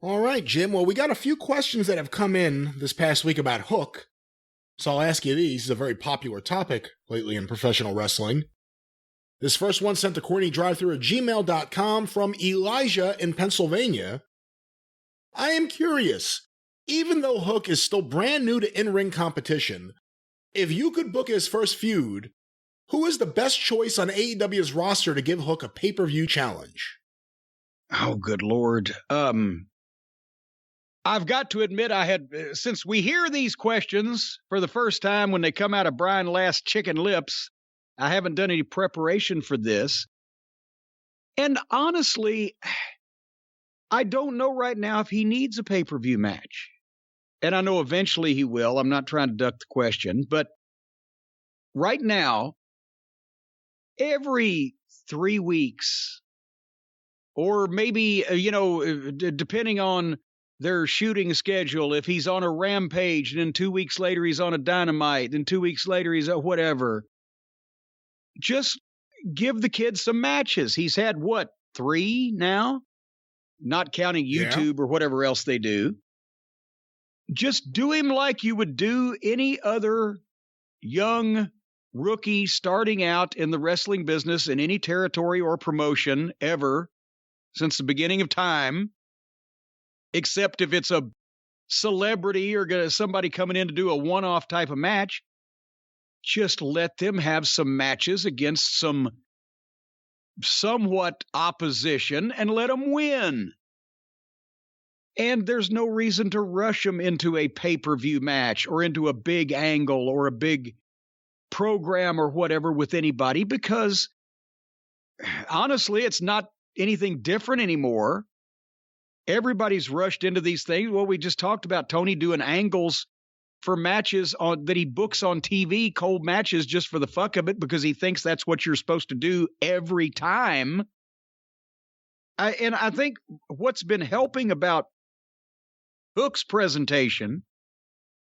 All right, Jim. Well, we got a few questions that have come in this past week about Hook. So I'll ask you these. It's a very popular topic lately in professional wrestling. This first one sent to CornyDriveThru at gmail.com from Elijah in Pennsylvania. I am curious, even though Hook is still brand new to in-ring competition, if you could book his first feud, who is the best choice on AEW's roster to give Hook a pay-per-view challenge? Oh, good Lord. I've got to admit, since we hear these questions for the first time when they come out of Brian Last's chicken lips, I haven't done any preparation for this. And honestly, I don't know right now if he needs a pay-per-view match. And I know eventually he will. I'm not trying to duck the question. But right now, every 3 weeks, or maybe, depending on their shooting schedule, if he's on a Rampage and then 2 weeks later he's on a Dynamite and 2 weeks later he's a whatever, just give the kid some matches. He's had, 3 now? Not counting YouTube or whatever else they do. Just do him like you would do any other young rookie starting out in the wrestling business in any territory or promotion ever since the beginning of time, except if it's a celebrity or somebody coming in to do a one-off type of match. Just let them have some matches against some somewhat opposition and let them win. And there's no reason to rush them into a pay-per-view match or into a big angle or a big program or whatever with anybody, because honestly, it's not anything different anymore. Everybody's rushed into these things. Well, we just talked about Tony doing angles for matches that he books on TV, cold matches just for the fuck of it, because he thinks that's what you're supposed to do every time. And I think what's been helping about Hook's presentation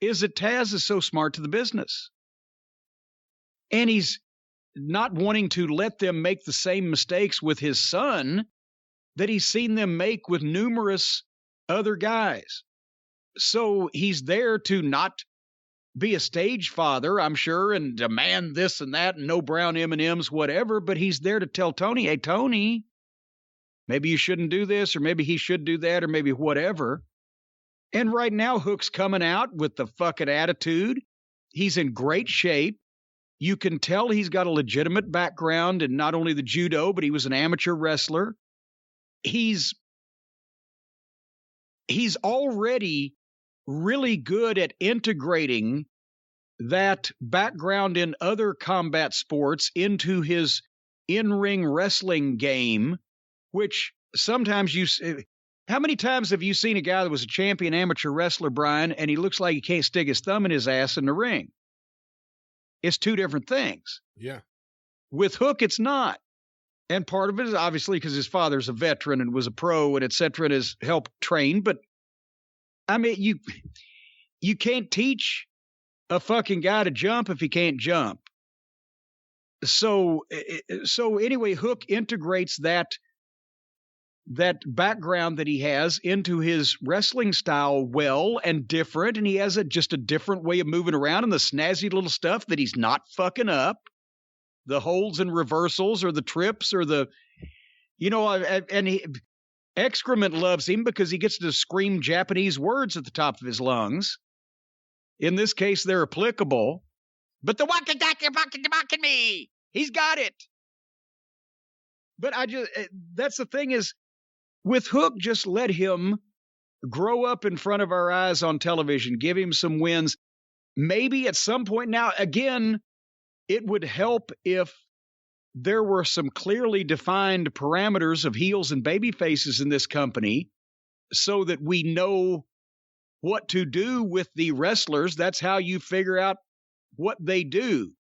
is that Taz is so smart to the business. And he's not wanting to let them make the same mistakes with his son that he's seen them make with numerous other guys. So he's there to not be a stage father, I'm sure, and demand this and that and no brown M&Ms, whatever, but he's there to tell Tony, hey, Tony, maybe you shouldn't do this, or maybe he should do that, or maybe whatever. And right now, Hook's coming out with the fucking attitude. He's in great shape. You can tell he's got a legitimate background in not only the judo, but he was an amateur wrestler. He's already really good at integrating that background in other combat sports into his in-ring wrestling game, which sometimes how many times have you seen a guy that was a champion amateur wrestler, Brian, and he looks like he can't stick his thumb in his ass in the ring? It's two different things. Yeah. With Hook, it's not. And part of it is obviously because his father's a veteran and was a pro and et cetera and has helped train. But I mean, you can't teach a fucking guy to jump if he can't jump. So anyway, Hook integrates that background that he has into his wrestling style well and different, and he has just a different way of moving around and the snazzy little stuff that he's not fucking up. The holds and reversals or the trips or Excrement loves him because he gets to scream Japanese words at the top of his lungs. In this case, they're applicable. But the waka me, he's got it. But that's the thing is, with Hook, just let him grow up in front of our eyes on television, give him some wins. Maybe at some point now, again, it would help if there were some clearly defined parameters of heels and baby faces in this company so that we know what to do with the wrestlers. That's how you figure out what they do.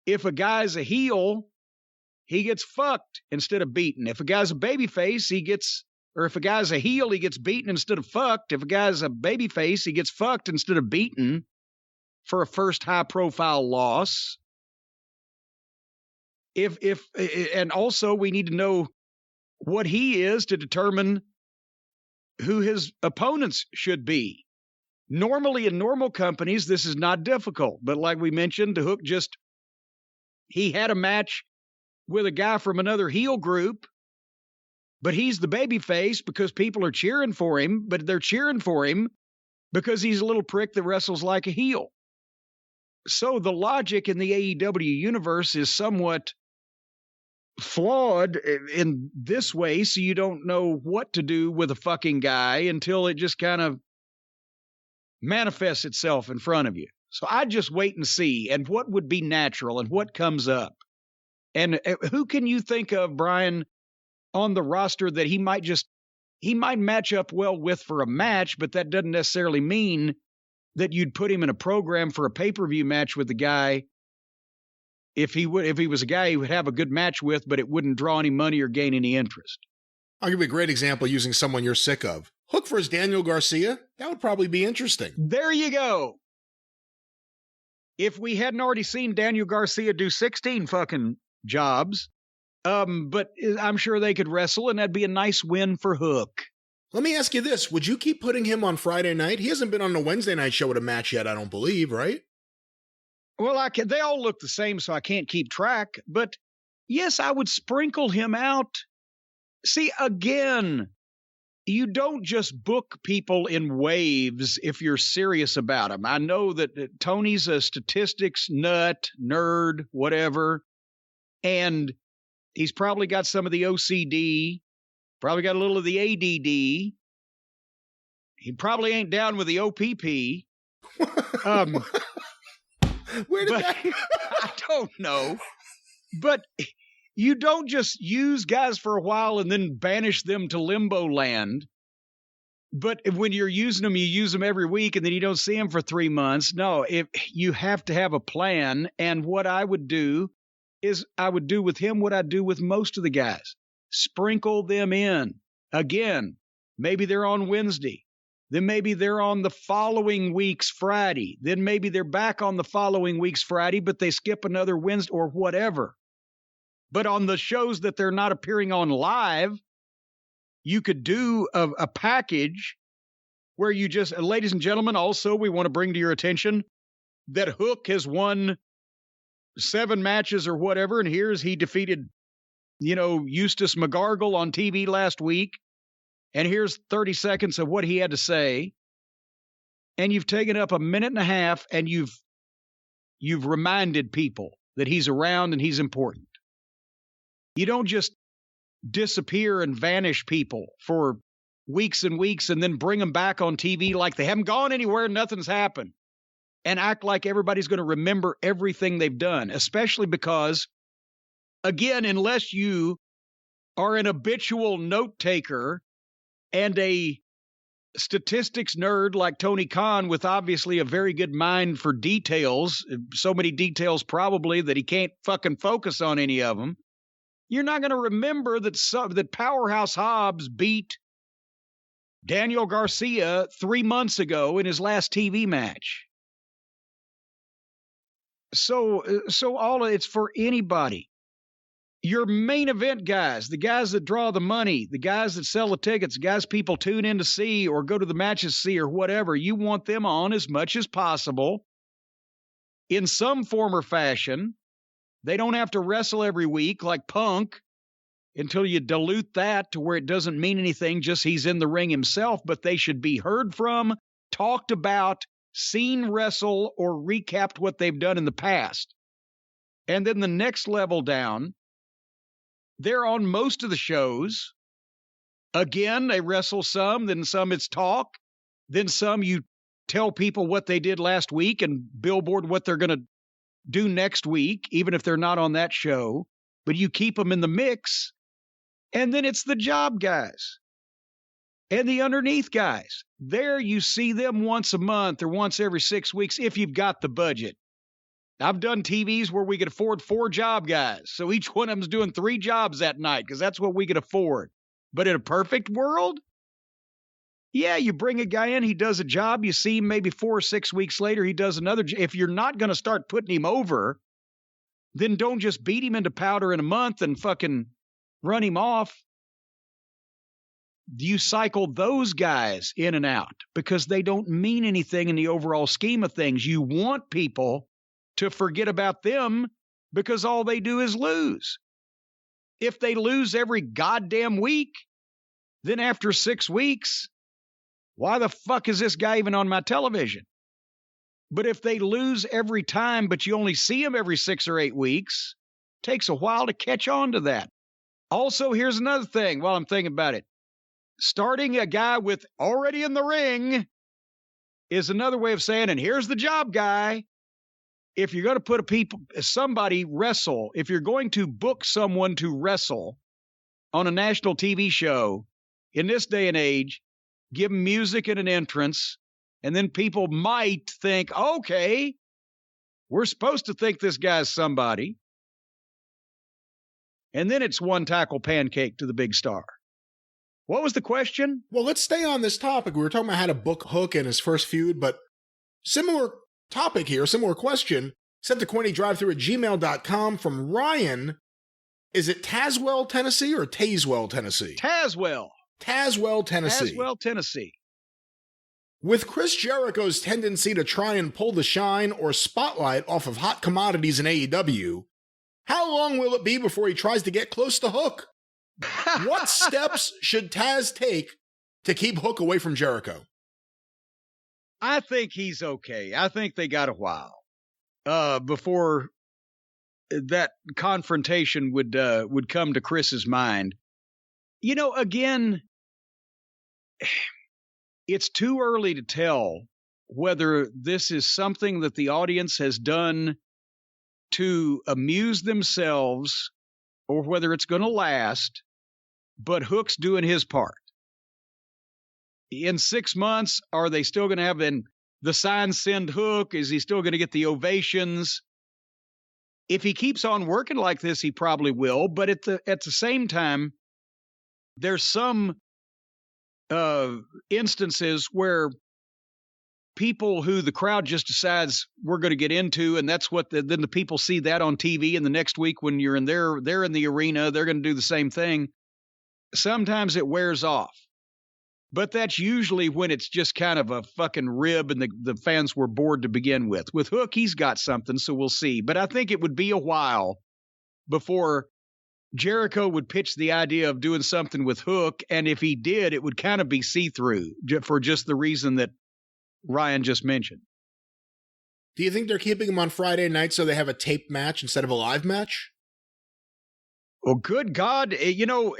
If a guy's a heel, he gets fucked instead of beaten. If a guy's a baby face, if a guy's a heel, he gets beaten instead of fucked. If a guy's a baby face, he gets fucked instead of beaten for a first high-profile loss. And also we need to know what he is to determine who his opponents should be. Normally, in normal companies, this is not difficult. But like we mentioned, the Hook he had a match with a guy from another heel group, but he's the babyface because people are cheering for him, but they're cheering for him because he's a little prick that wrestles like a heel. So the logic in the AEW universe is somewhat flawed in this way, so you don't know what to do with a fucking guy until it just kind of manifests itself in front of you. So I just wait and see, and what would be natural and what comes up. And who can you think of, Brian, on the roster that he might match up well with for a match, but that doesn't necessarily mean that you'd put him in a program for a pay-per-view match with the guy if he was a guy he would have a good match with, but it wouldn't draw any money or gain any interest. I'll give you a great example using someone you're sick of. Hook versus Daniel Garcia, that would probably be interesting. There you go. If we hadn't already seen Daniel Garcia do 16 fucking jobs, but I'm sure they could wrestle, and that'd be a nice win for Hook. Let me ask you this. Would you keep putting him on Friday night? He hasn't been on the Wednesday night show with a match yet, I don't believe, right? Well, they all look the same, so I can't keep track. But yes, I would sprinkle him out. See, again, you don't just book people in waves if you're serious about them. I know that Tony's a statistics nut, nerd, whatever, and he's probably got some of the OCD, probably got a little of the ADD. He probably ain't down with the OPP. Where did that? I don't know. But you don't just use guys for a while and then banish them to limbo land. But when you're using them, you use them every week and then you don't see them for 3 months. No, you have to have a plan. And what I would do is I would do with him what I do with most of the guys. Sprinkle them in. Again, maybe they're on Wednesday. Then maybe they're on the following week's Friday. Then maybe they're back on the following week's Friday, but they skip another Wednesday or whatever. But on the shows that they're not appearing on live, you could do a package where you just, ladies and gentlemen, also we want to bring to your attention that Hook has won 7 matches or whatever, and here's he defeated, Eustace McGargle on TV last week. And here's 30 seconds of what he had to say. And you've taken up a minute and a half and you've reminded people that he's around and he's important. You don't just disappear and vanish people for weeks and weeks and then bring them back on TV like they haven't gone anywhere, nothing's happened, and act like everybody's going to remember everything they've done, especially because, again, unless you are an habitual note taker and a statistics nerd like Tony Khan with obviously a very good mind for details, so many details probably that he can't fucking focus on any of them, you're not going to remember that Powerhouse Hobbs beat Daniel Garcia 3 months ago in his last TV match. So it's for anybody. Your main event guys, the guys that draw the money, the guys that sell the tickets, the guys people tune in to see or go to the matches to see or whatever, you want them on as much as possible in some form or fashion. They don't have to wrestle every week like Punk until you dilute that to where it doesn't mean anything, just he's in the ring himself, but they should be heard from, talked about, seen wrestle, or recapped what they've done in the past. And then the next level down, they're on most of the shows. Again, they wrestle some, then some it's talk, then some you tell people what they did last week and billboard what they're going to do next week, even if they're not on that show, but you keep them in the mix. And then it's the job guys and the underneath guys. There you see them once a month or once every 6 weeks if you've got the budget. I've done TVs where we could afford 4 job guys. So each one of them's doing 3 jobs that night because that's what we could afford. But in a perfect world, yeah, you bring a guy in, he does a job, you see him maybe 4 or 6 weeks later, he does another job. If you're not going to start putting him over, then don't just beat him into powder in a month and fucking run him off. you cycle those guys in and out because they don't mean anything in the overall scheme of things. You want people to forget about them because all they do is lose. If they lose every goddamn week, then after 6 weeks, why the fuck is this guy even on my television? But if they lose every time, but you only see them every 6 or 8 weeks, it takes a while to catch on to that. Also, here's another thing while I'm thinking about it. Starting a guy with already in the ring is another way of saying, and here's the job, guy. If you're going to put somebody wrestle, if you're going to book someone to wrestle on a national TV show in this day and age, give them music and an entrance, and then people might think, okay, we're supposed to think this guy's somebody. And then it's one tackle pancake to the big star. What was the question? Well, let's stay on this topic. We were talking about how to book Hook in his first feud, but similar topic here, similar question, sent to CornyDriveThru@gmail.com from Ryan. Is it Tazewell, Tennessee or Tazewell, Tennessee? Tazewell, Tennessee. Tazewell, Tennessee. With Chris Jericho's tendency to try and pull the shine or spotlight off of hot commodities in AEW, how long will it be before he tries to get close to Hook? What steps should Taz take to keep Hook away from Jericho? I think he's okay. I think they got a while before that confrontation would come to Chris's mind. You know, again, it's too early to tell whether this is something that the audience has done to amuse themselves or whether it's going to last, but Hook's doing his part. In 6 months, are they still going to have the signs send Hook? Is he still going to get the ovations? If he keeps on working like this, he probably will. But at the same time, there's some instances where people who the crowd just decides we're going to get into, and that's what then the people see that on TV, and the next week when you're in they're in the arena, they're going to do the same thing. Sometimes it wears off. But that's usually when it's just kind of a fucking rib and the fans were bored to begin with. With Hook, he's got something, so we'll see. But I think it would be a while before Jericho would pitch the idea of doing something with Hook, and if he did, it would kind of be see-through for just the reason that Ryan just mentioned. Do you think they're keeping him on Friday night so they have a taped match instead of a live match? Well, good God, you know,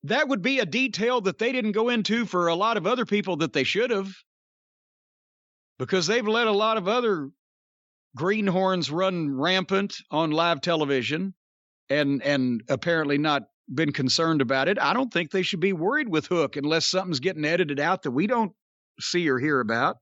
that would be a detail that they didn't go into for a lot of other people that they should have, because they've let a lot of other greenhorns run rampant on live television and apparently not been concerned about it. I don't think they should be worried with Hook unless something's getting edited out that we don't see or hear about.